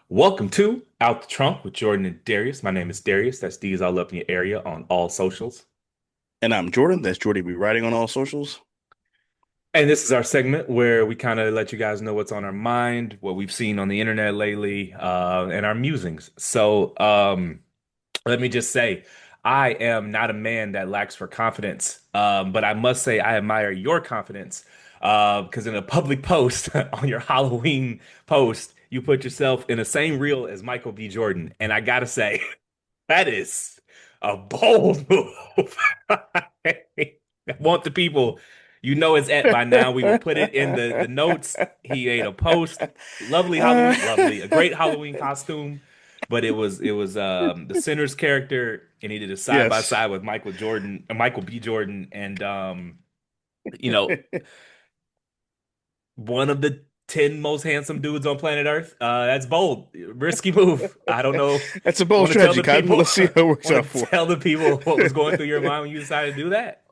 Welcome to Out the Trunk with Jordan and Darius. My name is Darius. That's D's all up in your area on all socials. And I'm Jordan. That's Jordy be writing on all socials. And this is our segment where we kind of let you guys know what's on our mind, what we've seen on the internet lately, and our musings. Let me just say, I am not a man that lacks for confidence, but I must say I admire your confidence because in a public post on your Halloween post, you put yourself in the same reel as Michael B. Jordan. And I gotta say, that is a bold move. I want the people, you know it's at by now. We will put it in the notes. He made a post. Lovely Halloween, lovely, a great Halloween costume. But it was the Sinner's character, and he did a side by Yes. side with Michael B. Jordan, and you know, one of the 10 most handsome dudes on planet Earth. That's bold, risky move. I don't know. That's a bold Want to tell strategy, the Cotton, but people, let's see how it works out want to for tell the people what was going through your us. mind when you decided to do that?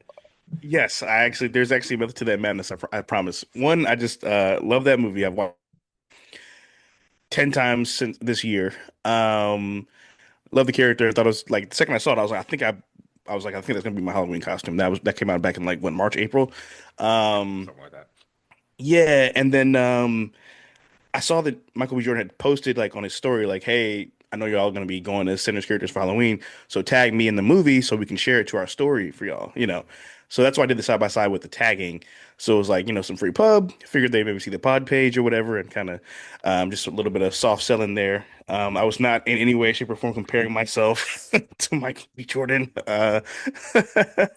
Yes, there's actually a method to that madness. I promise. One, I just love that movie. I've watched 10 times since this year. Um, love the character. I thought it was like the second I saw it, I think that's gonna be my Halloween costume. That came out back in like what, March, April. Yeah, Um, something like that. yeah, and then I saw that Michael B. Jordan had posted like on his story, like, "Hey, I know you're all going to be going as Sinner's characters for Halloween, so tag me in the movie so we can share it to our story for y'all." So that's why I did the side by side with the tagging. So it was like, some free pub. Figured they maybe see the pod page or whatever, and kind of just a little bit of soft selling there. I was not in any way, shape, or form comparing myself to Michael B. Jordan.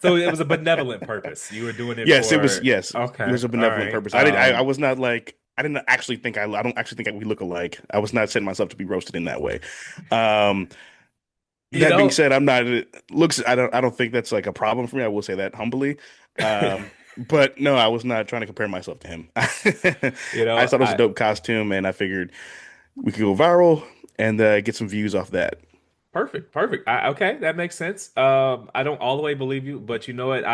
So it was a benevolent purpose. You were doing it Yes, for, yes, it okay, was a all benevolent right. purpose. I was not like I didn't actually think I don't actually think we look alike. I was not setting myself to be roasted in that way. Um, You that being know, said, I don't think that's like a problem for me. I will say that humbly. But no, I was not trying to compare myself to him. you I know, just thought it was a I dope costume, and I figured we could go viral and get some views off that. perfect, perfect. Okay, that makes sense. I don't all the way believe you, but you know what?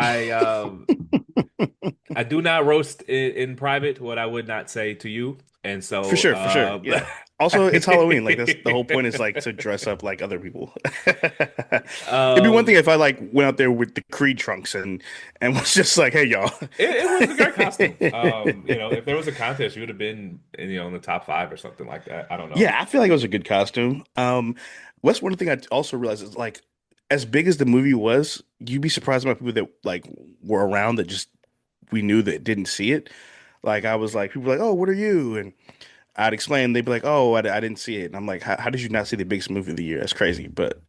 I do not roast in private what I would not say to you. And For so, sure, for sure. Yeah. Also, it's Halloween. Like that's the whole point is like to dress up like other people. It'd be one thing um, if I like went out there with the Creed trunks and was just like, "Hey, y'all." it was a great costume. If there was a contest, you would have been, in the top five or something like that. I don't know. Yeah, I feel like it was a good costume. What's one thing I also realized is like as big as the movie was, you'd be surprised by people that like were around that just we knew that didn't see it. Like I was like, people were like, "Oh, what are you?" And I'd explain. They'd be like, "Oh, I didn't see it." And I'm like, "How did you not see the biggest movie of the year? That's crazy." But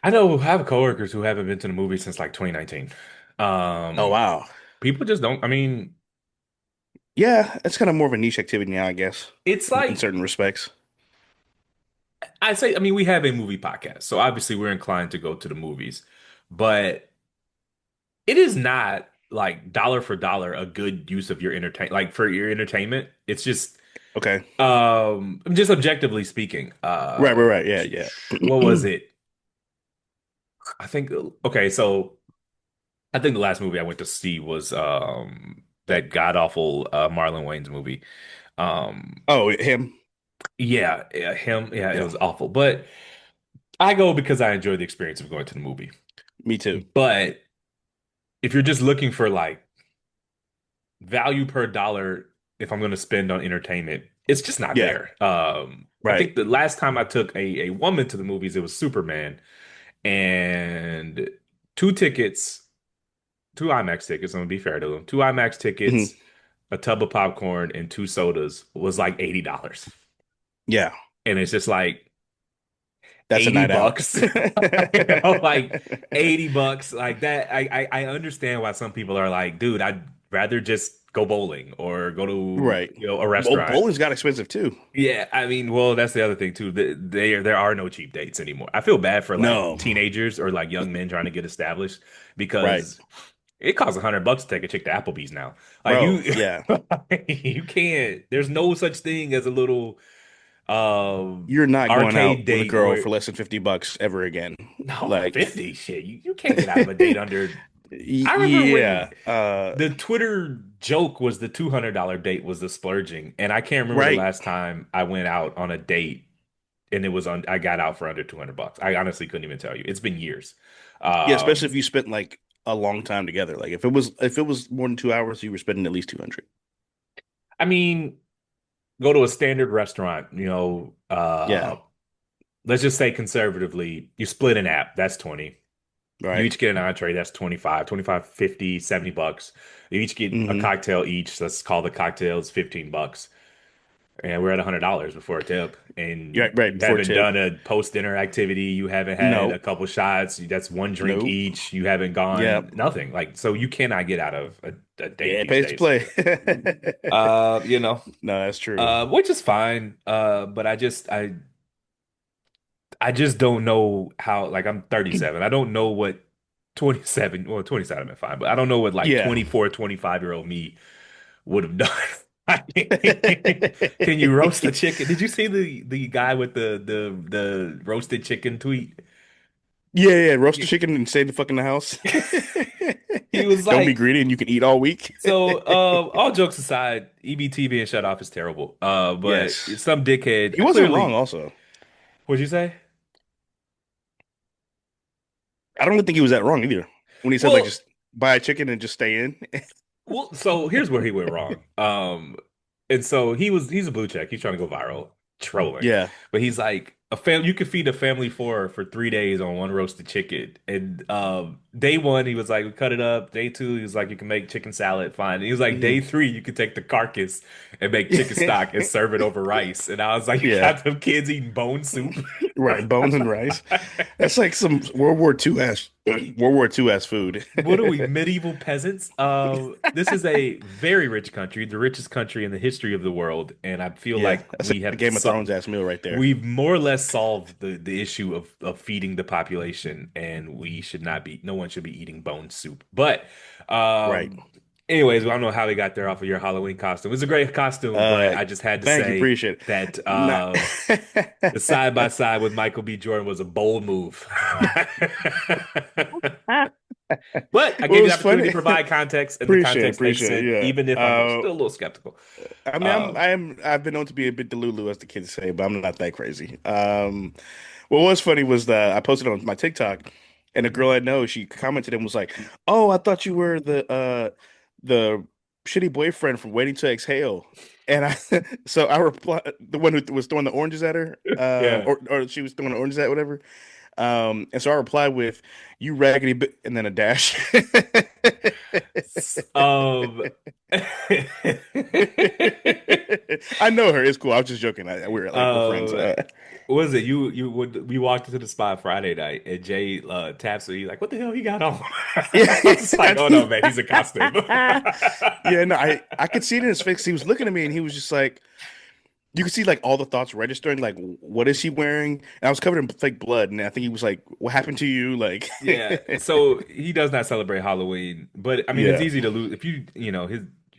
I know I have coworkers who haven't been to the movie since like 2019. oh Um, wow, People just don't. I mean, yeah, it's kind of more of a niche activity now, I guess, it's in like certain respects. I mean, we have a movie podcast, so obviously we're inclined to go to the movies, but it is not like dollar for dollar a good use of your like for your entertainment. It's Okay, just objectively speaking. right, yeah, What yeah. was it? I think okay, so I think the last movie I went to see was that god awful Marlon Wayans movie. Um Oh, him. yeah, him. Yeah, it Yeah, was awful. But I go because I enjoy the experience of going to the movie. me too. But if you're just looking for like value per dollar, if I'm going to spend on entertainment, it's just not Yeah, there. I right. think the last time I took a woman to the movies, it was Superman, and two tickets, two IMAX tickets. I'm gonna be fair to them. Two IMAX Mhm. tickets, a tub of popcorn, and two sodas was like $80, Yeah, and it's just like that's a 80 night out. bucks. Like $80 like that. I understand why some people are like, dude, I'd rather just go bowling or go to, Right. a restaurant. Bowling's got expensive too. Yeah, I mean, well, that's the other thing too. There are no cheap dates anymore. I feel bad for like No. teenagers or like young men trying to get established Right. because it costs $100 to take a chick to Applebee's now. Like Bro, you, yeah. you can't. There's no such thing as a little You're not going out arcade with a date girl where for less than 50 bucks ever again. no Like 50 shit. You can't get out of a date under. I remember when yeah. the Twitter joke was the $200 date was the splurging, and I can't remember the Right. last time I went out on a date. and it was on. I got out for under 200 bucks. I honestly couldn't even tell you. It's been years. Yeah, especially Um, if you spent like a long time together. Like if it was more than 2 hours, you were spending at least 200. I mean, go to a standard restaurant. Yeah, Let's just say conservatively, you split an app. That's 20. You right. each get an entree, that's 25, 50, 70 bucks. You each get a Hmm. cocktail each. Let's call the cocktails 15 bucks. And we're at $100 before a tip. Yeah, And right you before haven't tip. done a post-dinner activity. You haven't had a No, couple shots. That's one drink nope. each. You haven't Yeah, gone nothing. Like, so you cannot get out of a date yeah, it these pays to days. play. Uh, you know, No, that's true. which is fine. But I just don't know how, like, I'm 37. I don't know what 27, well, 27 I'm fine, but I don't know what like Yeah. 24, 25-year-old me would have done. Can you roast a chicken? Did you see the guy with the roasted chicken tweet? Yeah, yeah. Roast the He chicken and stay the fuck in the house. he was Don't be like, greedy and you can eat all week. so all jokes aside, EBT being shut off is terrible. But Yes. some dickhead, He wasn't wrong clearly, also. what'd you say? I don't even think he was that wrong either. When he said like Well, just buy a chicken and just stay in. so here's where he went wrong. And so he's a blue check. He's trying to go viral, trolling. Yeah. But he's like a fam you could feed a family for 3 days on one roasted chicken. And day one he was like, we cut it up. Day two, he was like, you can make chicken salad, fine. And he was like, day Mhm. three, you could take the carcass and make chicken stock and serve it over rice. And I was like, you Yeah. got them kids eating bone soup. Right. Bones and rice. That's like some World War II ass World War II ass food. What are we, medieval peasants? This is a very rich country, the richest country in the history of the world, and I feel Yeah. like That's a Game of Thrones ass meal right there. we've more or less solved the issue of feeding the population, and we should not be, no one should be eating bone soup. But Right. um, anyways, I don't know how they got there off of your Halloween costume. It was a great costume, but Uh I just had to Thank you. say Appreciate it. that Not the side by side with Michael B. Jordan was a bold move. But I Well, gave it you the was opportunity to funny. provide context, and the Appreciate it, context makes appreciate sense, it. even if Yeah. I'm still a little skeptical. I mean, Um, I've been known to be a bit delulu, as the kids say, but I'm not that crazy. What was funny was that I posted on my TikTok, and a girl I know, she commented and was like, "Oh, I thought you were the shitty boyfriend from Waiting to Exhale." And I, so I replied, the one who was throwing the oranges at her, yeah. or she was throwing the oranges at whatever. And so I replied with, "You raggedy bit," and then a dash. Um, I know her. It's cool. I was just joking. We're friends. uh, what was it? We walked into the spot Friday night, and Jay taps me. He's like, "What the hell he got on?" I Yeah. was like, "Oh no, man, he's a costume." Yeah, no, I could see it in his face. He was looking at me and he was just like, you could see like all the thoughts registering, like, what is he wearing? And I was covered in fake blood, and I think he was like, "What happened to you?" Like, Yeah, so he does not celebrate Halloween, but I mean, it's yeah, easy to lose if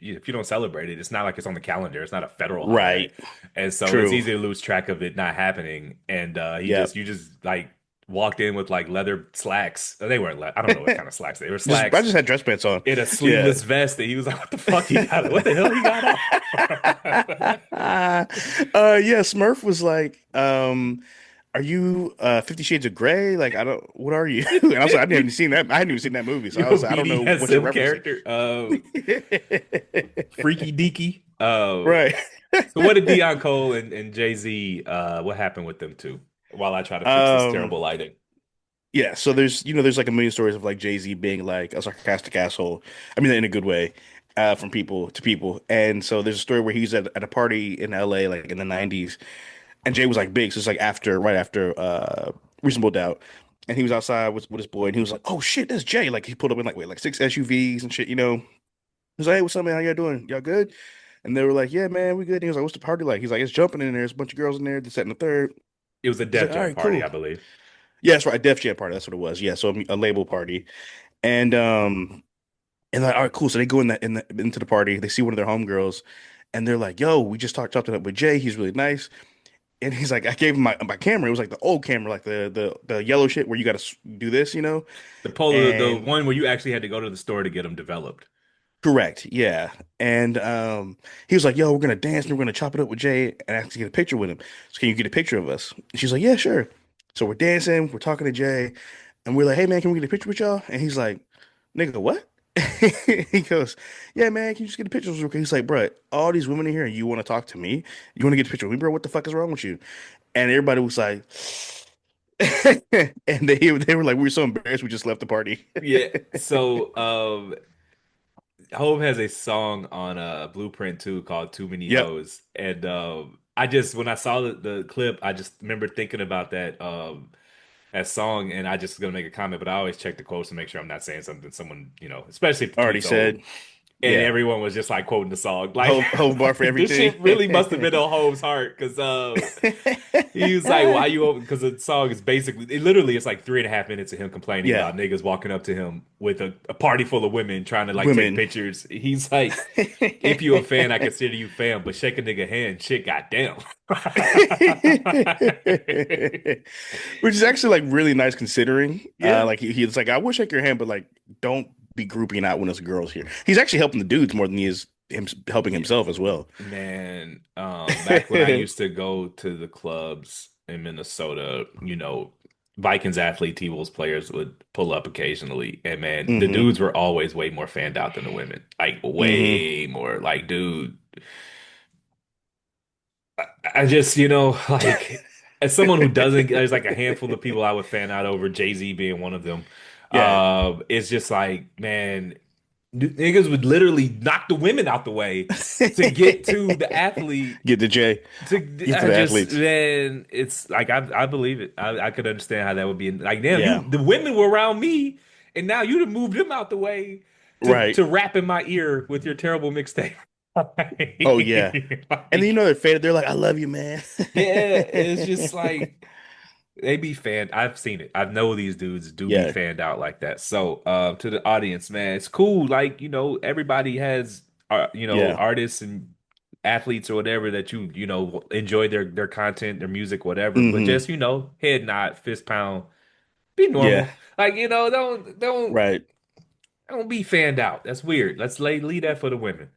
if you don't celebrate it. It's not like it's on the calendar. It's not a federal holiday, right, and so it's true, easy to lose track of it not happening. And yeah. you just like walked in with like leather slacks. They weren't. I don't know what kind of slacks they were. I Slacks just had dress pants on. in a Yeah. sleeveless vest, and he was like, "What the fuck he got? What the hell he got on?" Yeah, Smurf was like, are you 50 Shades of Grey? Like, I don't, what are you? And I was like, I hadn't even seen that. I hadn't even seen that movie. So I Yo, was like, I don't know what you're BDSM referencing. character, Freaky Deaky. Right. So what did Deon Cole and Jay-Z, what happened with them two? While I try to fix this Um, terrible lighting. yeah, so there's like a million stories of like Jay-Z being like a sarcastic asshole. I mean, in a good way, from people to people. And so there's a story where he's at a party in LA, like in the 90s, and Jay was like big. So it's like right after Reasonable Doubt. And he was outside with his boy, and he was like, "Oh shit, that's Jay!" Like he pulled up in like six SUVs and shit, you know. He was like, "Hey, what's up, man? How y'all doing? Y'all good?" And they were like, "Yeah, man, we good." And he was like, "What's the party like?" He's like, "It's jumping in there. There's a bunch of girls in there. This, that, and the third." It was a He's Def like, "All Jam right, party, cool." I believe. Yeah, that's right, Def Jam party. That's what it was. Yeah, so a label party, and like, all right, cool. So they go into the party. They see one of their homegirls, and they're like, "Yo, we just talked it up with Jay. He's really nice." And he's like, I gave him my camera. It was like the old camera, like the yellow shit where you got to do this, you know. The Polar, the And one where you actually had to go to the store to get them developed. Correct. Yeah. And he was like, "Yo, we're gonna dance and we're gonna chop it up with Jay and ask to get a picture with him. So can you get a picture of us?" And she's like, "Yeah, sure." So we're dancing, we're talking to Jay, and we're like, "Hey man, can we get a picture with y'all?" And he's like, "Nigga, what?" He goes, "Yeah, man, can you just get a picture with us?" He's like, "Bro, all these women in here and you want to talk to me? You want to get a picture with me, bro? What the fuck is wrong with you?" And everybody was like, and they were like, "We were so embarrassed, we just left the party." Yeah. So, Hove has a song on Blueprint 2 called Too Many Yep. Hoes. And I just when I saw the clip, I just remember thinking about that song and I just gonna make a comment, but I always check the quotes to make sure I'm not saying something someone, especially if the Already tweet's old. said, And yeah. everyone was just like quoting the song. Like Hove bar for this everything. shit really must have been on Hove's heart because he was like, "Why you open?" Because the song is basically, it literally, it's like 3.5 minutes of him complaining Yeah, about niggas walking up to him with a party full of women trying to like take women. pictures. He's like, "If you a fan, I consider you fan, but shake a nigga hand, shit, goddamn." Which is actually like really nice considering. Yeah, Like he's like, I would shake your hand, but like, don't be grouping out when there's girls here. He's actually helping the dudes more than he is him helping yeah, himself as well. man. Back when I used to go to the clubs in Minnesota, Vikings athlete T-Wolves players would pull up occasionally, and man, the Hmm. dudes were always way more fanned out than the women. Like Hmm. way more. Like, dude, I just, like as someone who doesn't, there's like a handful of people I would fan out over, Jay-Z being one of them. Yeah. It's just like, man, niggas would literally knock the women out the way to get to the athlete. Get the J. Get to I the just, athletes. man, it's like I believe it. I could understand how that would be. Like, damn, Yeah. the women were around me, and now you'd have moved them out the way Right. to rap in my ear with your terrible mixtape. Oh yeah. And then Like, they're faded. They're like, I love you, man. yeah, it's just like they be fanned. I've seen it. I know these dudes do be Yeah. fanned out like that. So, to the audience, man, it's cool. Like, everybody has, Yeah. artists and athletes or whatever that enjoy their content, their music, whatever. But Hmm. just, head nod, fist pound, be Yeah. normal. Like, Right. don't be fanned out. That's weird. Let's leave that for the women.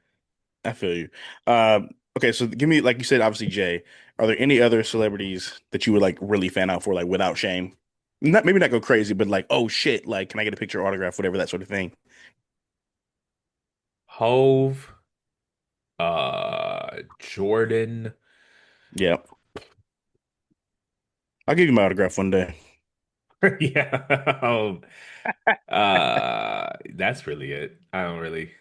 I feel you. Okay, so give me, like you said, obviously Jay. Are there any other celebrities that you would like really fan out for, like without shame? Not maybe not go crazy, but like, oh shit, like can I get a picture, autograph, whatever, that sort of thing. Hove, Jordan. Yeah. I'll give you my autograph one day. Yeah. That's really it. I don't really.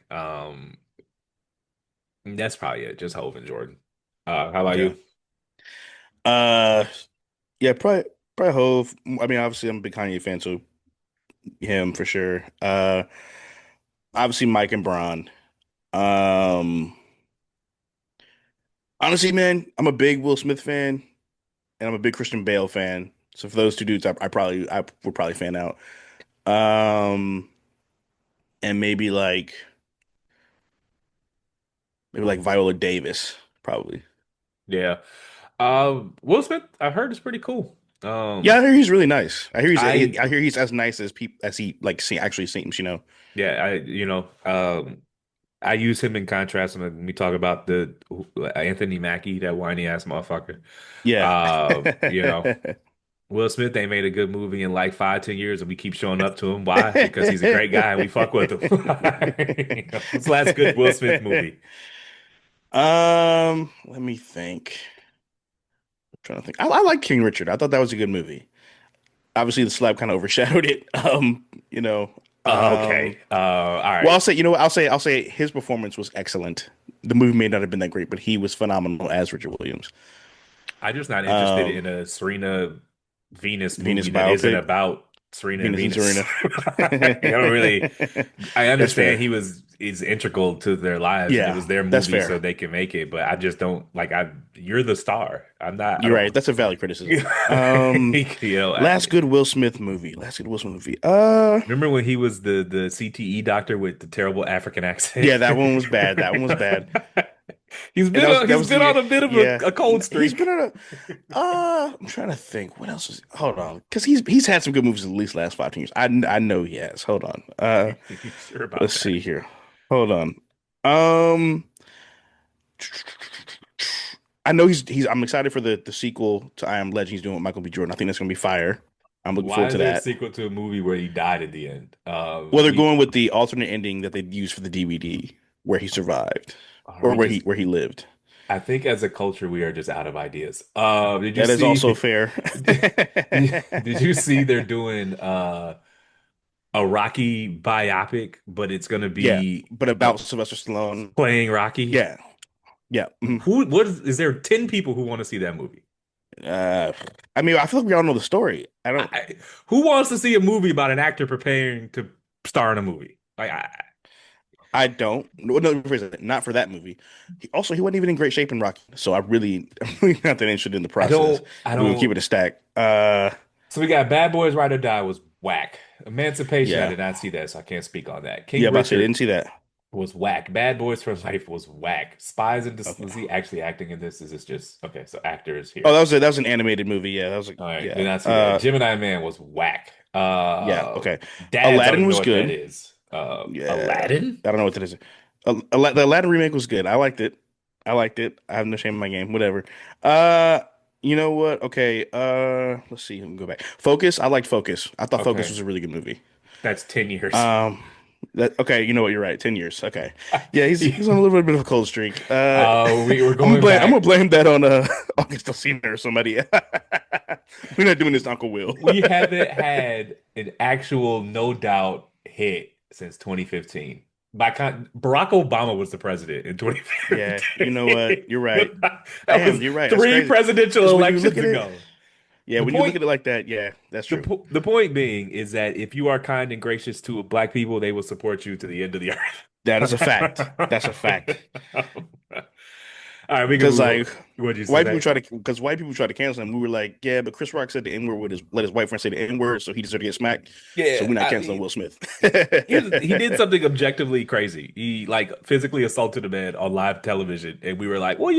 That's probably it. Just Hov and Jordan. How about Okay. you? Uh yeah, probably Hove. I mean, obviously I'm a big Kanye fan, so him for sure. Obviously Mike and Braun. Um Honestly, man, I'm a big Will Smith fan and I'm a big Christian Bale fan. So for those two dudes, I would probably fan out. Um, and maybe like Viola Davis, probably. Yeah. Will Smith, I've heard is pretty cool. Yeah, Um, I hear he's really nice. I I hear he's as nice as people as he like actually seems, you know. yeah, I use him in contrast when we talk about the Anthony Mackie, that whiny ass motherfucker. Yeah. You know, Will Smith ain't made a good movie in like 5, 10 years, and we keep showing up to him. Why? Because he's a great guy and we fuck with him. What's the last good Will Smith movie? Let me think. I'm trying to think. I like King Richard. I thought that was a good movie. Obviously, the slap kind of overshadowed it. You know. Okay. All Well, right. I'll say, you know what? I'll say his performance was excellent. The movie may not have been that great, but he was phenomenal as Richard Williams. I'm just not interested Um, in a Serena Venus Venus movie that isn't biopic, about Serena and Venus and Venus. Serena. I don't really. I That's understand fair. he is integral to their lives and it Yeah, was their that's movie so fair. they can make it, but I just don't like you're the star. I You're right. don't That's a valid criticism. you know, Last good Will Smith movie. Last good Will Smith movie. remember when he was the CTE doctor with the terrible African accent? Yeah, that one was bad. That one was bad. And that He's was been the on a bit of yeah. a cold He's been streak. on a I'm trying to think. What else was hold on. Because he's had some good movies at least last 5 10 years. I know he has. Hold on. You sure about Let's that? see here. Hold on. Um, I know he's. I'm excited for the sequel to I Am Legend he's doing with Michael B. Jordan. I think that's gonna be fire. I'm looking Why forward is to there a that. sequel to a movie where he died at the end? Well, they're going with the alternate ending that they used for the DVD, where he survived, Are or we just? where he lived. I think as a culture we are just out of ideas. Did you That is also see? fair. Did you see they're doing a Rocky biopic, but it's gonna Yeah, be but about Sylvester Stallone. playing Rocky? Yeah, yeah. Mhm. Who? What is there? 10 people who want to see that movie? Uh, I mean, I feel like we all know the story. I don't. I, who wants to see a movie about an actor preparing to star in a movie? I don't. No, rephrase it, not for that movie. He wasn't even in great shape in Rocky, so I'm really not that interested in the I process. don't, I If we're gonna keep don't. it a stack, So we got Bad Boys Ride or Die was whack. Emancipation, I yeah, did not see that, so I can't speak on that. yeah. King But I say Richard didn't see that. was whack. Bad Boys for Life was whack. Spies and was Okay. he actually acting in this? Is this just okay? So actors Oh, here. that was an animated movie. Yeah, that was All right, did yeah. not see that. Gemini Man was whack. Yeah. Okay. Dads, I don't Aladdin even know was what that good. is. Yeah, Aladdin? I don't know what that is. The Aladdin remake was good. I liked it. I liked it. I have no shame in my game. Whatever. Uh, you know what? Okay. Let's see. Let me go back. Focus. I liked Focus. I thought Focus Okay, was a really good movie. that's 10 years. Um, that okay. You know what? You're right. 10 years. Okay. Yeah, he's on a little bit of a cold streak. We were going I'm gonna back. blame that on August Alsina or somebody. We're not doing this to Uncle Will. We haven't had an actual no doubt hit since 2015. Barack Obama was the president in Yeah, you know what? 2015. You're right. That was Damn, you're right. That's three crazy. presidential Because when you look elections at it, ago. yeah, The when you look point at it like that, yeah, that's true. the point being is that if you are kind and gracious to black people, they will support you to the end of the That is a fact. That's a fact. earth. All right, we can Because move on. like What'd you say? That white people try to cancel him. We were like, yeah, but Chris Rock said the N word with his let his white friend say the N word, so he deserved to get smacked. So yeah, we're not I canceling mean, Will Smith. he did something objectively crazy. He like physically assaulted a man on live television, and we were like, well,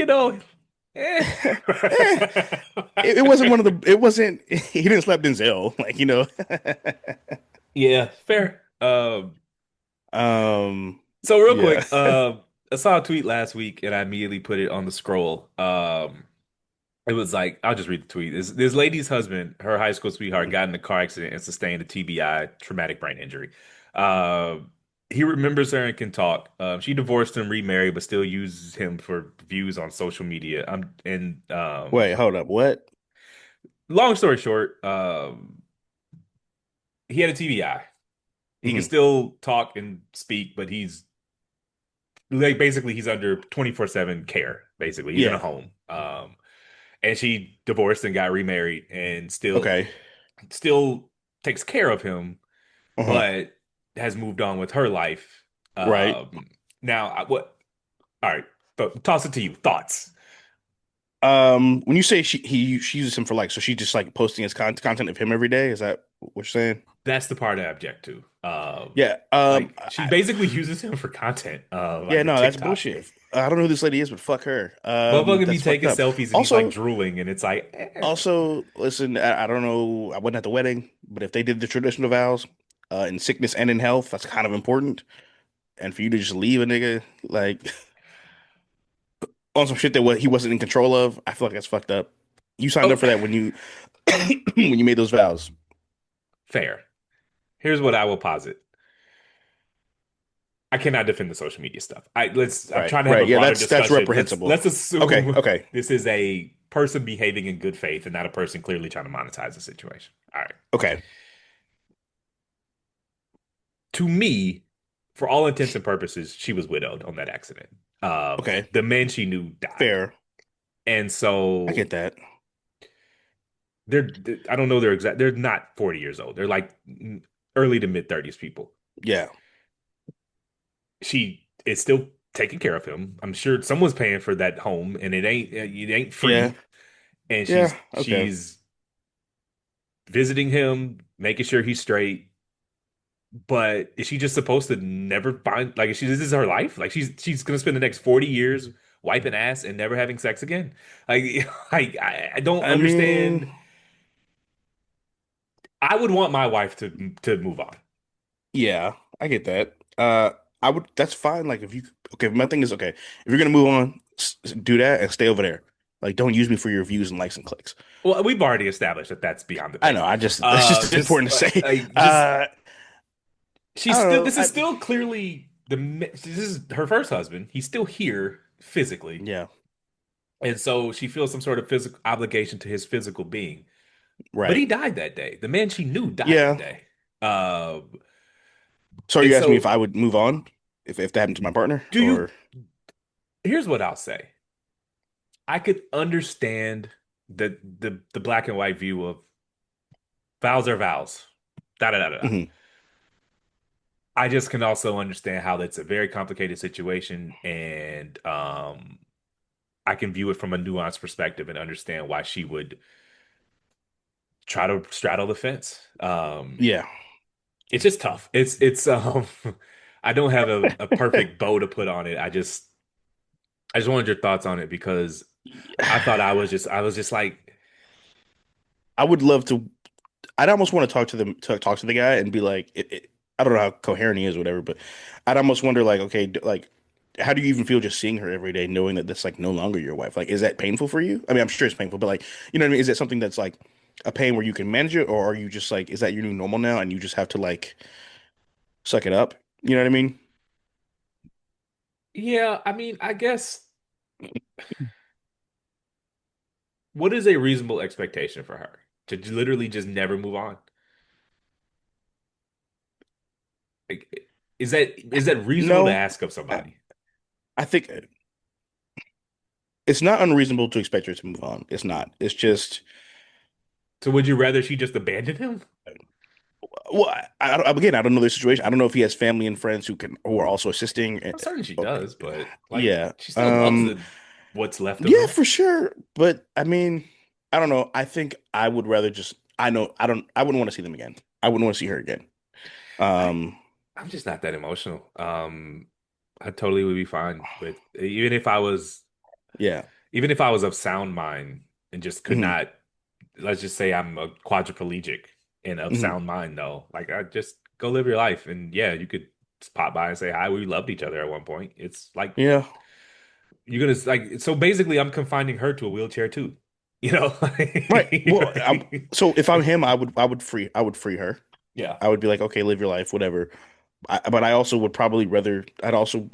eh. Eh, it wasn't one of the. It wasn't. He didn't slap Denzel, like you know. Yeah, fair. Um, So real yeah. quick, I saw a tweet last week, and I immediately put it on the scroll. It was like, I'll just read the tweet. This lady's husband, her high school sweetheart, got in a car accident and sustained a TBI, traumatic brain injury. Uh, he remembers her and can talk. She divorced him, remarried, but still uses him for views on social media. Wait, hold up. What? Long story short, he had a TBI. He can Mhm. still talk and speak, but he's like basically he's under 24/7 care. Basically, he's in a Yeah. home. And she divorced and got remarried, and Okay. still takes care of him, Uh-huh. but has moved on with her life. Right. Now, what? All right, toss it to you. Thoughts? When you say she uses him for like, so she just like posting his content of him every day. Is that what you're saying? That's the part I object to. Yeah. Like she basically uses him for content, Yeah, like a no, that's TikTok. bullshit. I don't know who this lady is, but fuck her. Motherfucker be That's fucked taking up. selfies and he's like Also, drooling, and it's like, listen, I don't know. I wasn't at the wedding, but if they did the traditional vows, in sickness and in health, that's kind of important. And for you to just leave a nigga like on some shit that he wasn't in control of, I feel like that's fucked up. You signed up oh, for that when you when you made those vows. fair. Here's what I will posit. I cannot defend the social media stuff. I'm Right, trying to have a right. Yeah, broader that's discussion. reprehensible. Let's Okay, assume okay, this is a person behaving in good faith and not a person clearly trying to monetize the situation. All right. okay, To me, for all intents and purposes, she was widowed on that accident. okay. The man she knew died. Fair. And I so get that. I don't know their exact, they're not 40 years old. They're like early to mid 30s people. Yeah, She is still taking care of him. I'm sure someone's paying for that home and it ain't yeah, free. And yeah. Okay. she's visiting him, making sure he's straight. But is she just supposed to never find like is she this is her life? Like she's gonna spend the next 40 years wiping ass and never having sex again? Like I don't I mean, understand. I would want my wife to move on. yeah, I get that. I would. That's fine. Like if you okay, my thing is okay. If you're gonna move on, do that and stay over there. Like don't use me for your views and likes and clicks. Well, we've already established that that's beyond I know. debate. I just that's just Just important to say. just I she's don't still. know. This is still clearly this is her first husband. He's still here physically, Yeah. and so she feels some sort of physical obligation to his physical being. But he Right. died that day. The man she knew died that Yeah. day. Uh, So are and you asking me if so I would move on if that happened to my partner do you? or Here's what I'll say. I could understand the black and white view of vows are vows. Da da da da. Da. Mhm. I just can also understand how that's a very complicated situation, and I can view it from a nuanced perspective and understand why she would try to straddle the fence. Yeah. It's just tough. It's I don't have a perfect bow to put on it. I just wanted your thoughts on it because I thought I was just like, I would love to. I'd almost want to talk to them to talk to the guy and be like, I don't know how coherent he is, or whatever, but I'd almost wonder, like, okay, like, how do you even feel just seeing her every day, knowing that that's like no longer your wife? Like, is that painful for you? I mean, I'm sure it's painful, but like, you know what I mean? Is it something that's like a pain where you can manage it, or are you just like, is that your new normal now, and you just have to like suck it up? You know what I mean? yeah, I mean, I guess what is a reasonable expectation for her to literally just never move on? Like, is that reasonable to No, ask of I somebody? I think it's not unreasonable to expect her to move on. It's not. It's just. So would you rather she just abandon him? Well, again, I don't know their situation. I don't know if he has family and friends who are also assisting. I'm certain she does, but like Yeah. she still loves what's left of Yeah, him. for sure. But I mean, I don't know. I think I would rather just I know I wouldn't want to see them again. I wouldn't want to see her again. I Um, I'm just not that emotional. I totally would be fine with yeah. even if I was of sound mind and just could Hmm. not, let's just say I'm a quadriplegic and of Hmm. sound mind though. Like I just go live your life and yeah, you could just pop by and say hi. We loved each other at one point. It's like Yeah. you're gonna like so basically I'm confining her to a wheelchair too. You know? Right. Well, so if I'm him, I would free her. Yeah. I would be like, okay, live your life, whatever. But I also would probably I'd also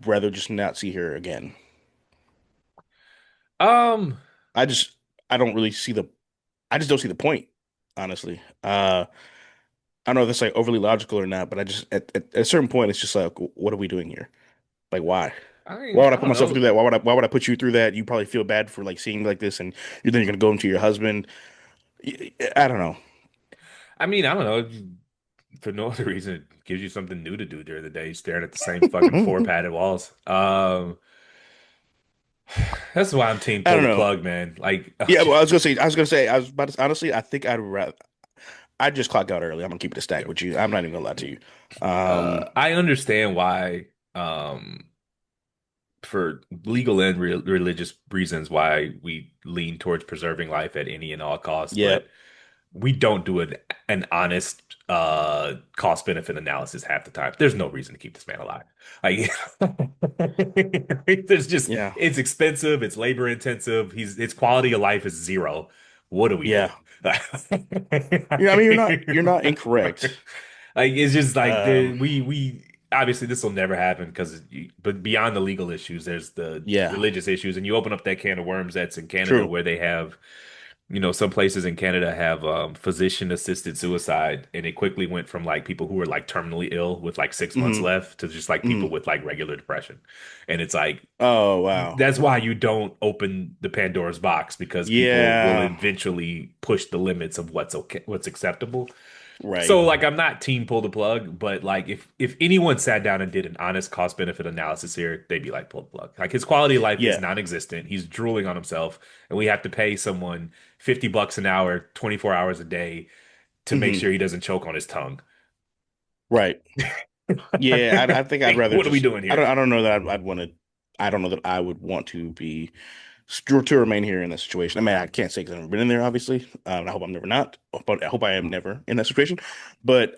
rather just not see her again. Um, I just I don't really see the I just don't see the point, honestly. I don't know if that's like overly logical or not, but I just at a certain point it's just like, what are we doing here? Like, why? I Why mean, would I I put don't myself know. through that? Why would I put you through that? You probably feel bad for like seeing like this, and you're gonna go into your husband. I don't know. I mean, I don't know. For no other reason, it gives you something new to do during the day, staring at the same fucking four padded walls. That's why I'm team I pull don't the know. plug, man. Like, Yeah, well, I was about to, honestly, I think I'd just clock out early. I'm gonna keep it a stack with you. I'm not even gonna lie to you. Um, I understand why, for legal and re religious reasons, why we lean towards preserving life at any and all costs, yeah, but we don't do an honest cost benefit analysis half the time. There's no reason to keep this man alive. Like there's just yeah, it's expensive, it's labor intensive, his quality of life is zero. What are we yeah. doing? Yeah, I mean, you're not incorrect. Like it's just like Um, we obviously this will never happen because but beyond the legal issues, there's the yeah, religious issues, and you open up that can of worms that's in Canada true. where they have some places in Canada have physician assisted suicide, and it quickly went from like people who were like terminally ill with like 6 months Hmm. left to just like people Hmm. with like regular depression. And it's like Oh wow. that's why you don't open the Pandora's box because people will Yeah. eventually push the limits of what's okay, what's acceptable. Right. So like I'm not team pull the plug, but like if anyone sat down and did an honest cost benefit analysis here, they'd be like pull the plug. Like his quality of life is Yeah. non-existent. He's drooling on himself, and we have to pay someone $50 an hour, 24 hours a day to make Hmm. sure he doesn't choke on his tongue. Right. Yeah, I think I'd Like, rather what are we just doing here? I don't know that I'd want to I don't know that I would want to be to remain here in that situation. I mean, I can't say because I've never been in there, obviously. I hope I'm never not, but I hope I am never in that situation. But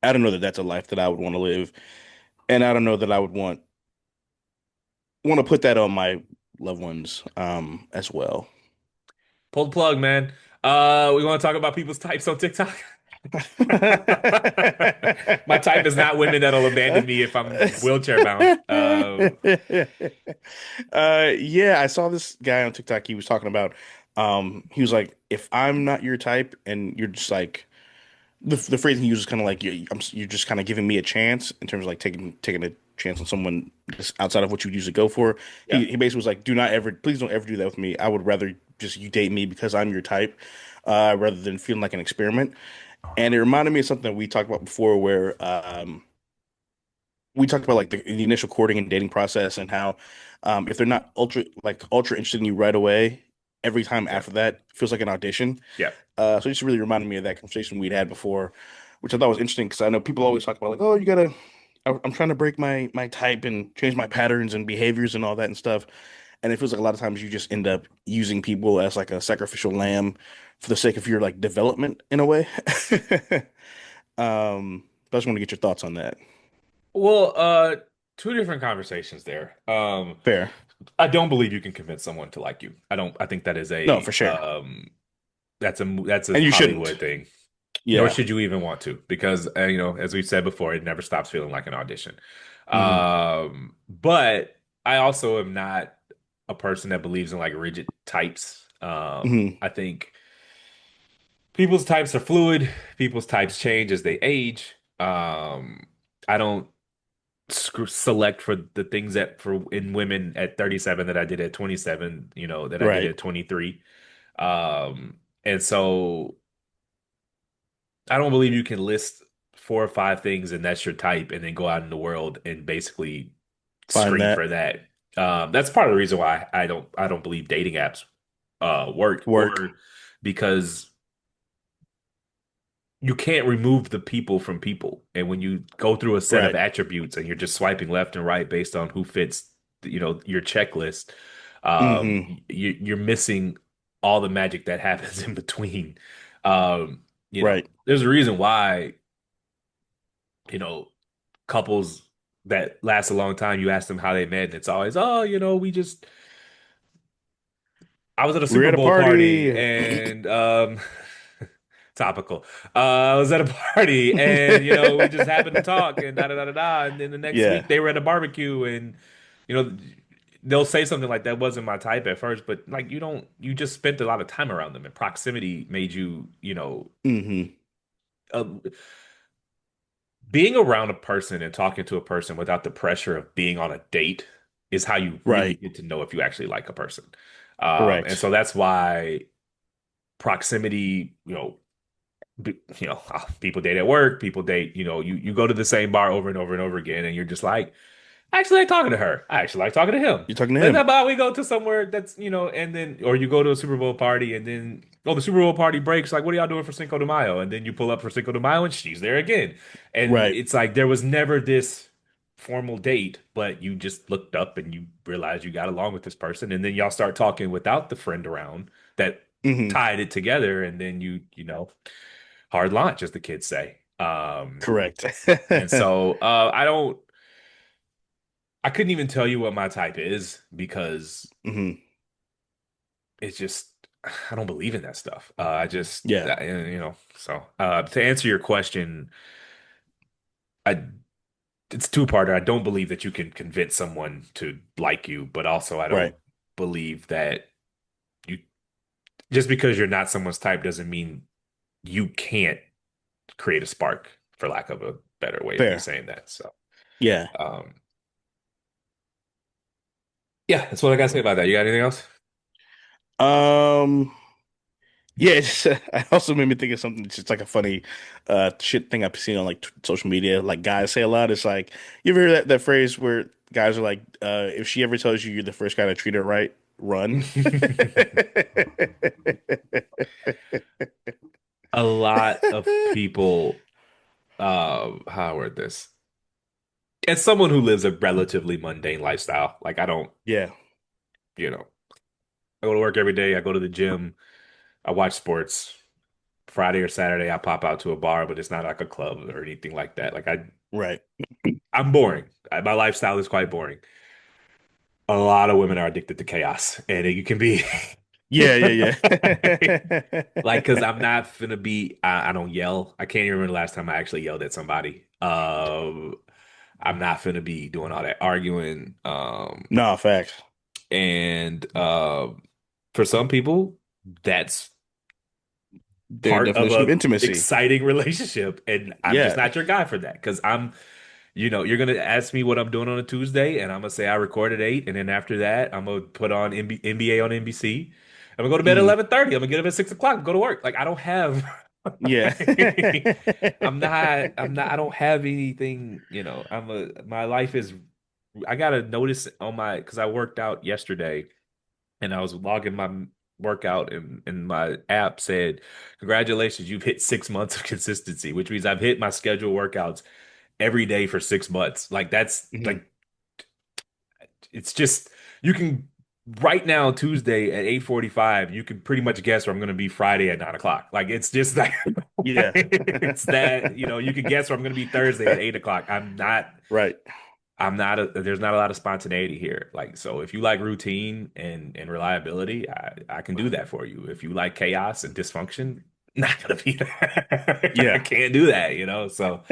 I don't know that that's a life that I would want to live, and I don't know that I would want to put that on my loved ones as well. Pull the plug, man. We want to talk about people's types on TikTok. My type is not women that'll abandon me if I'm wheelchair bound. Yeah, I saw this guy on TikTok. He was talking about, he was like, if I'm not your type, and you're just like, the phrase he uses kind of like you're just kind of giving me a chance in terms of like taking a chance on someone just outside of what you usually go for. Yeah. He basically was like, do not ever, please don't ever do that with me. I would rather just you date me because I'm your type, rather than feeling like an experiment. And it reminded me of something we talked about before, where we talked about like the initial courting and dating process, and how if they're not ultra interested in you right away, every time Yeah. after that feels like an audition. Yeah. So it just really reminded me of that conversation we'd had before, which I thought was interesting because I know people always talk about like, oh, you gotta. I'm trying to break my type and change my patterns and behaviors and all that and stuff. And it feels like a lot of times you just end up using people as like a sacrificial lamb for the sake of your like development in a way. But I just want to get your thoughts on that. Well, two different conversations there. Fair. I don't believe you can convince someone to like you. I think that is No, for sure. that's a And you Hollywood shouldn't. thing. Nor Yeah. should you even want to, because as we've said before, it never stops feeling like an audition. Hmm. But I also am not a person that believes in like rigid types. Hmm. I think people's types are fluid. People's types change as they age. I don't select for the things that for in women at 37 that I did at 27, that I did Right. at 23. And so I don't believe you can list 4 or 5 things and that's your type and then go out in the world and basically Find scream that for that. That's part of the reason why I don't believe dating apps work, work. or because you can't remove the people from people. And when you go through a set of Right. attributes and you're just swiping left and right based on who fits, your checklist, Hmm. you're missing all the magic that happens in between. Right. There's a reason why, you know, couples that last a long time, you ask them how they met, and it's always, oh, I was at a We're Super at a Bowl party party. and topical. I was at a party and we just happened to talk and da da da da da. And then the next Yeah. week they were at a barbecue and you know they'll say something like that wasn't my type at first, but like you just spent a lot of time around them and proximity made you, Hmm. uh, being around a person and talking to a person without the pressure of being on a date is how you really Right. get to know if you actually like a person. And Correct. so that's why proximity, people date at work, people date, you go to the same bar over and over and over again, and you're just like, I actually like talking to her. I actually like talking to him. You're talking to Then how him. about we go to somewhere that's, and then, or you go to a Super Bowl party and then, oh, the Super Bowl party breaks. Like, what are y'all doing for Cinco de Mayo? And then you pull up for Cinco de Mayo and she's there again. And Right. it's like there was never this formal date, but you just looked up and you realized you got along with this person. And then y'all start talking without the friend around that Hmm. tied it together. And then hard launch, as the kids say. Correct. And so I couldn't even tell you what my type is because Hmm. it's just I don't believe in that stuff. I just Yeah. so to answer your question, I it's two-parter. I don't believe that you can convince someone to like you, but also I don't Right. believe that you just because you're not someone's type doesn't mean you can't create a spark, for lack of a better way of me Fair. saying that. So Yeah. um yeah, that's what I gotta say about that. You got anything else? Um. Yeah, it also made me think of something that's just like a funny shit thing I've seen on like t social media. Like guys say a lot. It's like you ever hear that phrase where guys are like, if she ever tells you you're the first guy to treat her right, run. A lot of people, how I word this? As someone who lives a relatively mundane lifestyle, like I don't, Yeah. you know, I go to work every day, I go to the gym, I watch sports, Friday or Saturday, I pop out to a bar, but it's not like a club or anything like that. Right. I'm boring. My lifestyle is quite boring. A lot of women are addicted to chaos, and you can be Yeah, yeah, like, yeah. because I'm not finna be. I don't yell. I can't even remember the last time I actually yelled at somebody. I'm not finna be doing all that arguing. No, facts. And for some people, that's Their part of definition of a intimacy. exciting relationship, and I'm just Yeah. not your guy for that because you're gonna ask me what I'm doing on a Tuesday, and I'm gonna say I record at 8, and then after that, I'm gonna put on NBA on NBC. I'm gonna go to bed at Hmm. 11:30. I'm gonna get up at 6 o'clock and go to work. Like I don't have, Yeah. I don't have anything. My life is. I gotta notice on my because I worked out yesterday and I was logging my workout and my app said, "Congratulations, you've hit 6 months of consistency," which means I've hit my scheduled workouts every day for 6 months. Like that's Hmm. like it's just you can right now Tuesday at 8:45, you can pretty much guess where I'm gonna be Friday at 9 o'clock. Like it's just like Yeah. it's that, you can guess where I'm gonna be Thursday at 8 o'clock. Right. There's not a lot of spontaneity here. Like, so if you like routine and reliability, I can do that for you. If you like chaos and dysfunction, not gonna be there. I Yeah. can't do that. So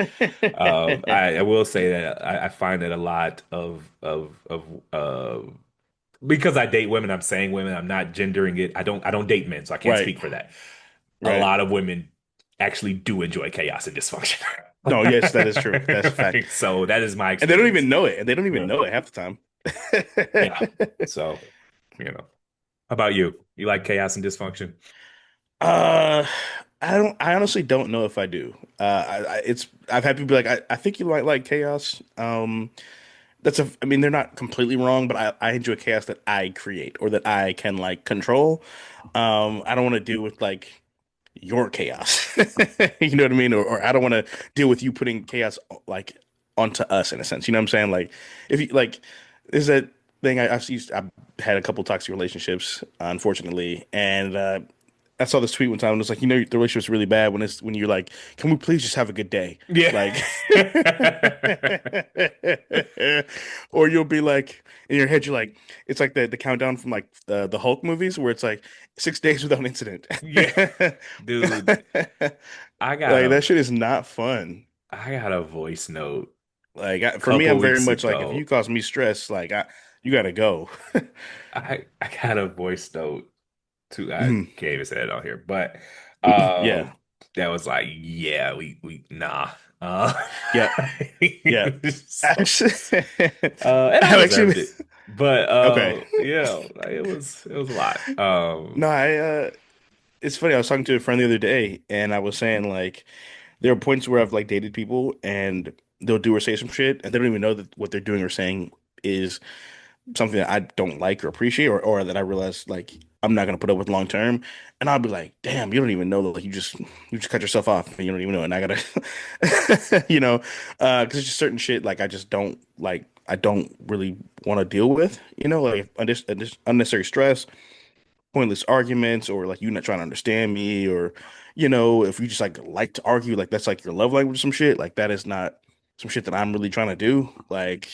I will say that I find that a lot of because I date women, I'm saying women, I'm not gendering it. I don't date men, so I can't Right. speak for that. A Right. lot of women actually do enjoy chaos and dysfunction. No, yes, that is true. That's a fact. So that is my And they don't experience. even know it. And they don't even Yeah. know it half the Yeah. time. So, how about you? You like chaos and dysfunction? Uh, I honestly don't know if I do. I've had people be like, I think you might like chaos. I mean, they're not completely wrong, but I enjoy chaos that I create or that I can like control. I don't want to deal with like your chaos. You know what I mean? Or I don't want to deal with you putting chaos like onto us in a sense. You know what I'm saying? Like if you like, is that thing I've had a couple toxic relationships, unfortunately, and I saw this tweet one time and it was like, the relationship's really bad when you're like, can we please just have a good day? Yeah. Like, or you'll be like, in your head, you're like, it's like the countdown from like the Hulk movies where it's like 6 days without incident. Yeah. Dude, I got Like a that shit is not fun. I got a voice note Like a for me, couple I'm very weeks much like if you ago. cause me stress, like you gotta go. I got a voice note I Mhm. can't even say it on here, but Yeah, that was like, yeah, we nah. Uh, yeah, yeah. so Actually, and I I've actually deserved it. But okay. like, it was a lot. No, it's funny. I was talking to a friend the other day, and I was saying like there are points where I've like dated people, and they'll do or say some shit, and they don't even know that what they're doing or saying is something that I don't like or appreciate, or that I realize like I'm not gonna put up with long term, and I'll be like, damn, you don't even know that like you just cut yourself off, and you don't even know, and I gotta, because it's just certain shit like I just don't like. I don't really want to deal with, like unnecessary stress, pointless arguments, or like you not trying to understand me, or if you just like to argue, like that's like your love language or some shit, like that is not some shit that I'm really trying to do, like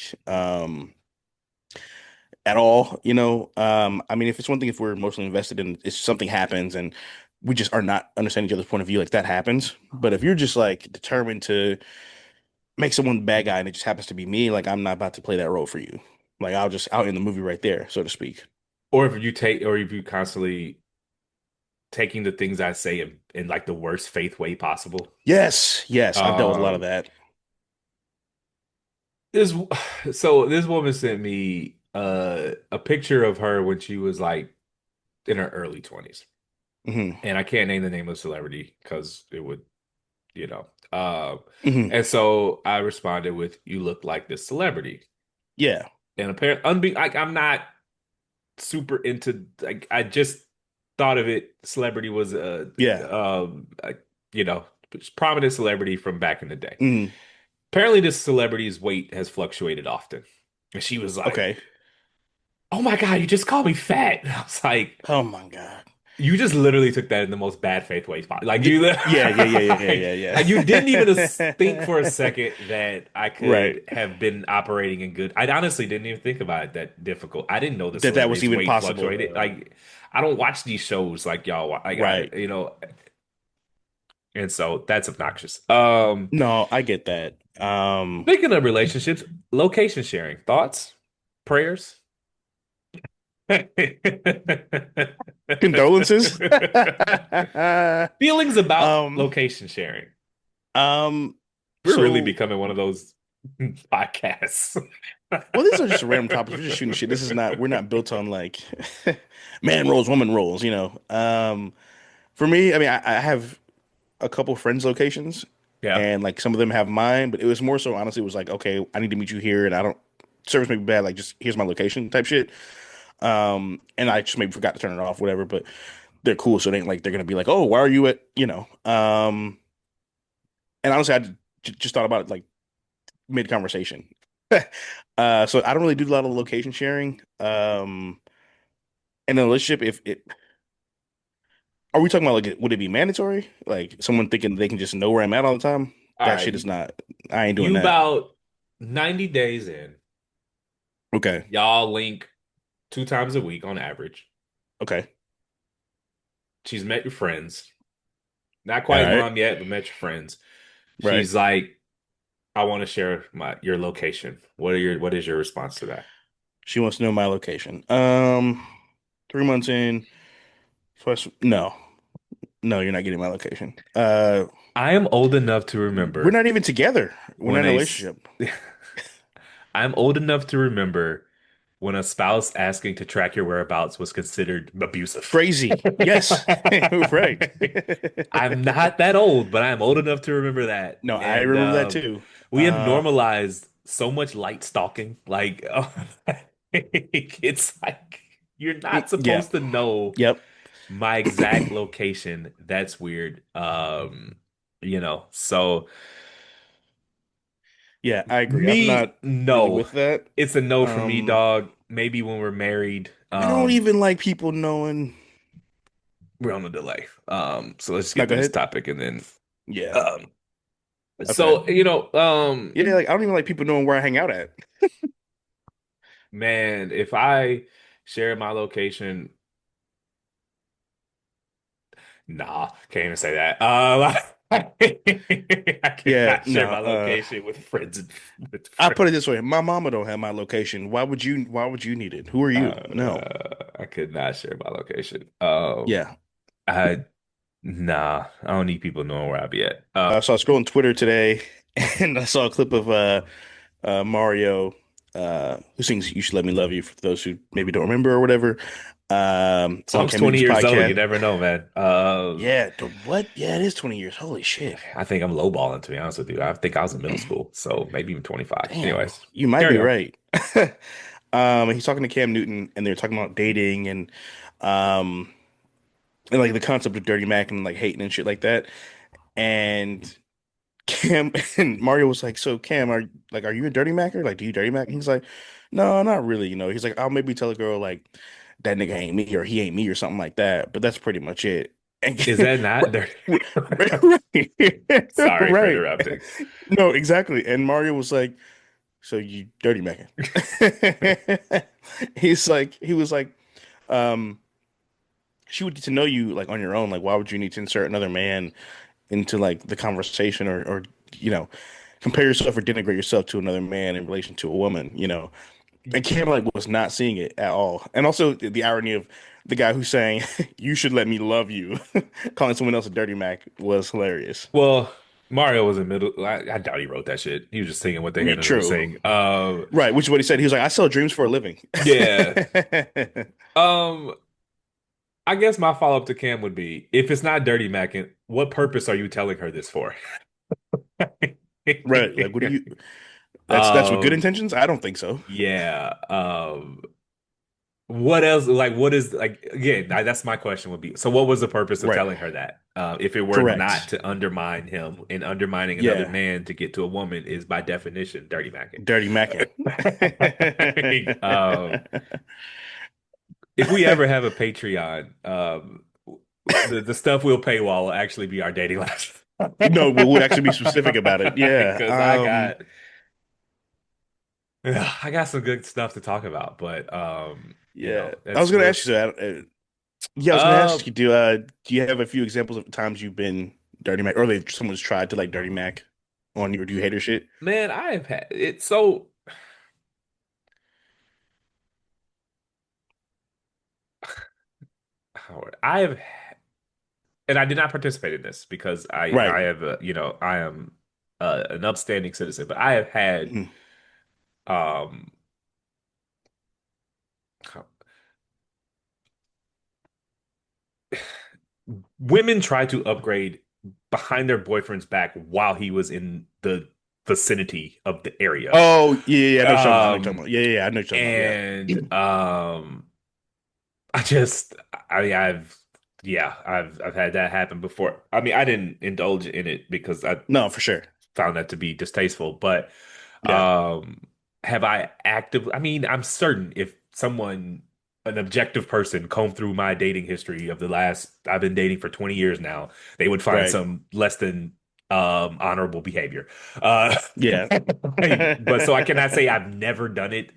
at all, I mean, if it's one thing if we're emotionally invested and if something happens and we just are not understanding each other's point of view, like that happens. But if you're just like determined to make someone the bad guy and it just happens to be me, like I'm not about to play that role for you. Like I'll end the movie right there, so to speak. Or if you constantly taking the things I say in like the worst faith way possible. Yes, yes, I've dealt with a lot of Um, that. this so this woman sent me a picture of her when she was like in her early 20s. Hmm. And I can't name the name of the celebrity because it would, you know. Hmm. And so I responded with, "You look like this celebrity." Yeah, And apparently, like I'm not super into like I just thought of it. Celebrity was yeah. a, prominent celebrity from back in the day. Hmm. Apparently, this celebrity's weight has fluctuated often. And she was like, Okay. "Oh my God, you just called me fat." And I was like, Oh my God. You just literally took that in the most bad faith way possible. Like you, Yeah, yeah, yeah, yeah, yeah, you didn't even think for a yeah, yeah. second that I Right. could have been operating in good. I honestly didn't even think about it that difficult. I didn't know the That was celebrities' even weight possible. fluctuated. Like I don't watch these shows like y'all. Like Right. and so that's obnoxious. No, I get that. Speaking of relationships, location sharing, thoughts, prayers. Condolences. Feelings about um, location sharing. um, We're really so becoming one of those podcasts. well, these are just random topics. We're just shooting shit. We're not built on like man roles, woman roles, you know. For me, I mean, I have a couple friends' locations, Yeah. and like some of them have mine, but it was more so honestly, it was like, okay, I need to meet you here, and I don't service may be bad, like just here's my location type shit. And I just maybe forgot to turn it off, whatever. But they're cool, so it ain't like they're gonna be like, oh, why are you at, you know? And honestly, just thought about it like mid conversation. So I don't really do a lot of location sharing. In a relationship, if it are we talking about like would it be mandatory? Like someone thinking they can just know where I'm at all the time? All That shit is right. not. I ain't doing You that. about 90 days in. Okay. Y'all link 2 times a week on average. Okay. She's met your friends. Not All quite right. mom yet, but met your friends. Right. She's like, I want to share your location. What is your response to that? She wants to know my location. 3 months in. Plus, no, no, you're not getting my location. I am old enough to We're remember not even together. We're not when in a a s- relationship. I'm old enough to remember when a spouse asking to track your whereabouts was considered abusive. Crazy. Yes. Right. I'm not that old, but I'm old enough to remember that. No, I And remember that too. we have normalized so much light stalking. Like, it's like you're not Yeah. supposed to know Yep. my exact location. That's weird. So Yeah, I agree. I'm me, not really no. with that. It's a no for me, Um, dog. Maybe when we're married. I don't even like people knowing. We're on a delay. So let's just No, get go through this ahead. topic and then Yeah. um Okay. so Yeah, like I don't even like people knowing where I hang out at. man, if I share my location, nah, can't even say that. I Yeah, cannot share no. my location with friends and with I put it friends. this way. My mama don't have my location. Why would you need it? Who are you? No. I could not share my location. Yeah. I nah, I don't need people knowing where I be at. So I was scrolling Twitter today and I saw a clip of Mario who sings You Should Let Me Love You for those who maybe don't remember or whatever. On Song's Cam 20 Newton's years old. You podcast. never know, man. Yeah, what? Yeah, it is 20 years. Holy shit. I think I'm lowballing, to be honest with you. I think I was in middle school, so maybe even 25. Damn, Anyways, you might carry be on. right. He's talking to Cam Newton and they're talking about dating um and like the concept of dirty Mac and like hating and shit like that. And Cam and Mario was like, "So Cam, are you a dirty Macker? Like, do you dirty Mac?" And he's like, "No, not really. You know." He's like, "I'll maybe tell a girl like that nigga ain't me or he ain't me or something like that, but that's pretty much it." And Is that not dirty? right, Sorry for right. interrupting. No, exactly. And Mario was like, "So you dirty Macking?" He was like, um, she would get to know you like on your own. Like, why would you need to insert another man into like the conversation or you know compare yourself or denigrate yourself to another man in relation to a woman, you know. And Cam like was not seeing it at all. And also the irony of the guy who's saying you should let me love you calling someone else a dirty Mac was hilarious. Well, Mario was in middle. I doubt he wrote that shit. He was just singing what I they mean, handed him to true. sing. Right, which is what he said. He was like, I sell dreams for a living. Yeah. Um, I guess my follow-up to Cam would be, if it's not dirty macking, what purpose are you telling her this for? Right. Like what do you that's with good Um, intentions? I don't think so. yeah. What else? Like, what is like again? That's my question would be. So, what was the purpose of Right. telling her that? If it were not Correct. to undermine him, and undermining another Yeah. man to get to a woman is by definition dirty macking. Dirty Mackin. If we ever have a Patreon, The stuff we'll paywall will actually be our dating life. No, we'll actually be specific about it. Yeah. Because I got some good stuff to talk about, but Yeah. I was that's gonna real. ask you that. Yeah, I was gonna ask you, do you have a few examples of times you've been dirty Mac, or like someone's tried to like dirty Mac on you, or do you hate her shit? Man, I have had it so I have, and I did not participate in this because Right. I have I am an upstanding citizen, but I have had Mhm. um women try to upgrade behind their boyfriend's back while he was in the vicinity of the area. Oh, yeah, yeah, yeah, I know what you're talking about. I know what you're talking Um about. Yeah, yeah, yeah, I know what you're talking about. and Yeah. I just I've yeah, I've had that happen before. I mean, I didn't indulge in it because I No, for sure. found that to be distasteful, but Yeah. um have I actively, I mean, I'm certain if someone, an objective person, combed through my dating history of the last, I've been dating for 20 years now, they would find Right. some less than honorable behavior. Uh Yeah. but so I cannot say I've never done it.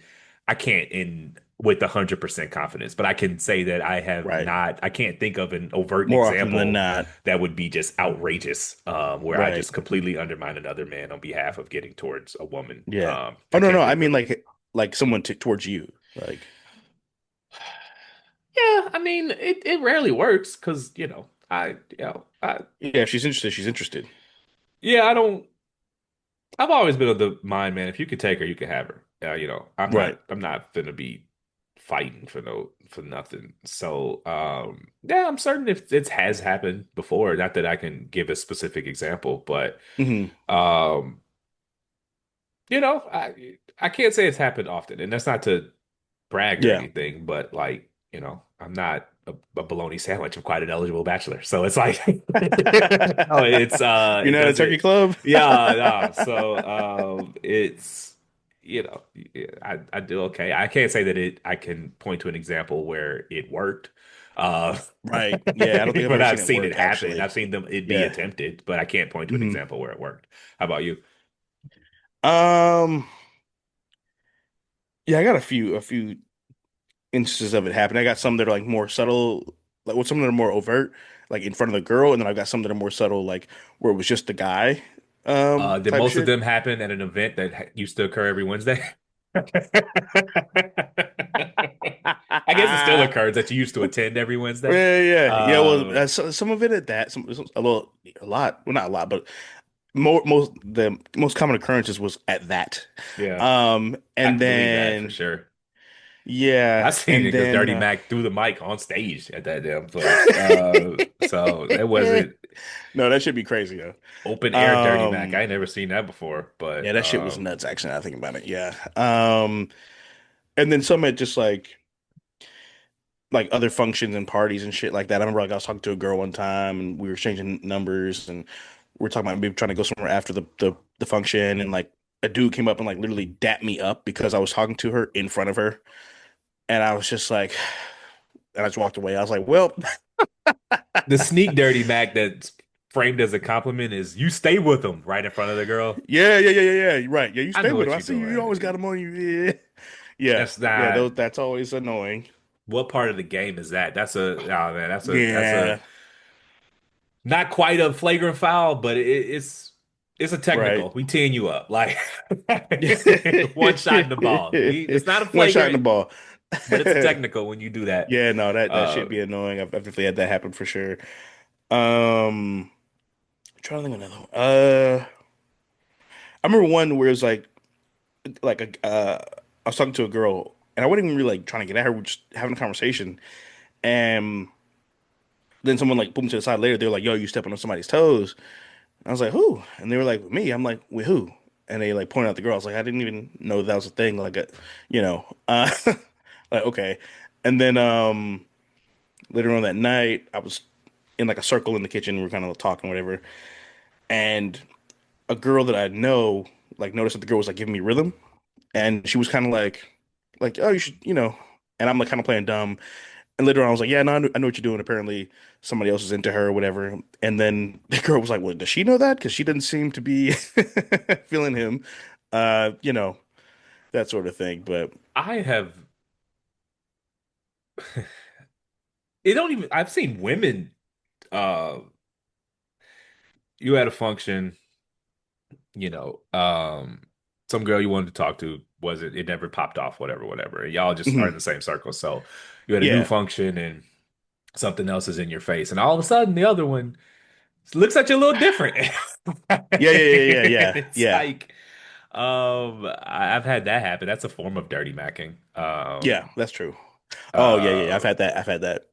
I can't in with 100% confidence, but I can say that I have Right. not, I can't think of an overt More often than example not. that would be just outrageous, where I Right. just completely undermine another man on behalf of getting towards a woman. Yeah. Oh I no, no. can't I think mean of. like someone t towards you. Like, Yeah, I mean, it rarely works because yeah, if she's interested, she's interested. yeah, I don't. I've always been of the mind, man. If you could take her, you could have her. Right. I'm not gonna be fighting for nothing. So, yeah, I'm certain if it has happened before. Not that I can give a specific example, but Hmm. um, I can't say it's happened often, and that's not to brag or Yeah. anything, but like, I'm not a bologna sandwich. I'm quite an eligible bachelor. So it's like, oh, You're it not a doesn't, turkey club? yeah, no. So, I do okay. I can't say that I can point to an example where it worked. Uh, Right. Yeah, I don't think I've but ever I've seen it seen it work happen. actually. I've seen it be Yeah. attempted, but I can't point to an Hmm. example where it worked. How about you? Um, yeah, I got a few instances of it happen. I got some that are like more subtle, like with some that are more overt, like in front of the girl, and then I've got some that are more subtle, like where it was just the guy, Did type most of shit. them happen at an event that used to occur every Wednesday? I guess it still occurs that you used to attend every Wednesday. Yeah, yeah, yeah. Well, Um, some of it at that, a lot, well, not a lot, but the most common occurrences was at that. yeah, I And can believe that for then sure. I yeah, seen and niggas then Dirty Mac through the mic on stage at that damn place. So that wasn't no, that should be crazy though. open air Dirty Mac. I Um, ain't never seen that before, yeah, but that shit was nuts. Actually, now I think about it. Yeah. And then some at just like other functions and parties and shit like that. I remember like I was talking to a girl one time and we were exchanging numbers and we were talking about maybe trying to go somewhere after the function and like a dude came up and like literally dapped me up because I was talking to her in front of her and I was just like and I just walked away. I was like, well, the sneak Dirty Mac that's framed as a compliment is you stay with them right in front of the girl. yeah, yeah, yeah, yeah, yeah. You're right. Yeah, you I stay know with him. what I you're see you. You always got doing. him on you. Yeah. Yeah. That's Yeah, not. that's always annoying. What part of the game is that? Oh man, that's a Yeah. not quite a flagrant foul, but it's a Right. technical. We teeing you up like one shot in the ball. It's not a One shot in the flagrant, ball. but it's a technical when you do that. Yeah, no, that Uh, should be annoying. I've definitely had that happen for sure. I'm trying to think of another one. I remember one where it was like I was talking to a girl and I wasn't even really like trying to get at her. We're just having a conversation, and then someone like pulled me to the side later. They were like, "Yo, you stepping on somebody's toes?" I was like, "Who?" And they were like, "Me." I'm like, "With who?" And they like pointed out the girl. I was like, "I didn't even know that was a thing." Like, you know, like okay. And then later on that night, I was in like a circle in the kitchen. We were kind of talking, whatever. And a girl that I know like noticed that the girl was like giving me rhythm, and she was kind of like, oh, you should, you know. And I'm like kind of playing dumb, And later on, I was like, yeah, no, I know what you're doing. Apparently, somebody else is into her or whatever. And then the girl was like, well, does she know that? Because she didn't seem to be feeling him, you know, that sort of thing. But I have it don't even I've seen women uh you at a function, you know, some girl you wanted to talk to wasn't it never popped off, whatever, whatever. And y'all just are in mhm, the same circle. So you had a new yeah, function and something else is in your face, and all of a sudden the other one looks at you a little different. yeah, yeah, yeah, yeah, yeah, It's yeah, like I've had that happen. That's a form of dirty macking. yeah. That's true. Oh, yeah, yeah. Uh I've had that. I've had that.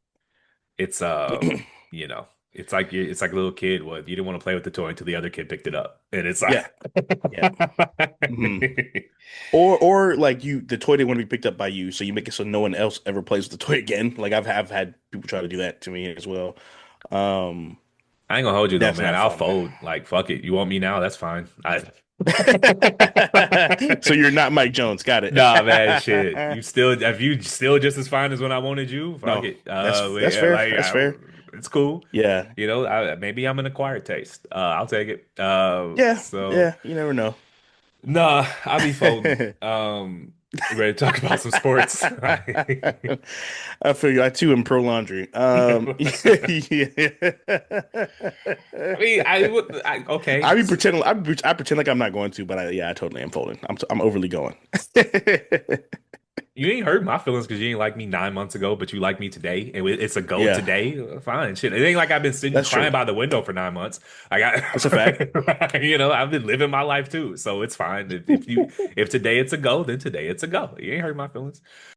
it's you know, it's like a little kid was you didn't want to play with the toy until the other kid picked it up. And it's like Yeah, yeah. Hmm. Or like the toy didn't want to be picked up by you, so you make it so no one else ever plays with the toy again. Like I've had people try to do that to me as well. Um, I ain't gonna hold you though, that's man. not I'll fun. fold. Like, fuck it. You want me now? That's fine. So you're not Mike Jones. Got it. Nah, man, shit. You still, if you still just as fine as when I wanted you, fuck No, it. that's Yeah, fair. like, That's fair. it's cool. Yeah. You know, maybe I'm an acquired taste. I'll take it. Yeah. So Yeah. You never know. nah, I'll be folding. You ready to talk about some sports? I feel you. I too am pro laundry. Yeah. I mean, okay. I be pretending. I pretend like I'm not going to, but yeah, I totally am folding. I'm overly going. You ain't hurt my feelings because you ain't like me 9 months ago, but you like me today, and it's a go Yeah, today. Fine, shit. It ain't like I've been sitting that's crying true. by the window for 9 months. I That's a fact. got, you know, I've been living my life too, so it's fine. If today it's a go, then today it's a go. You ain't hurt my feelings.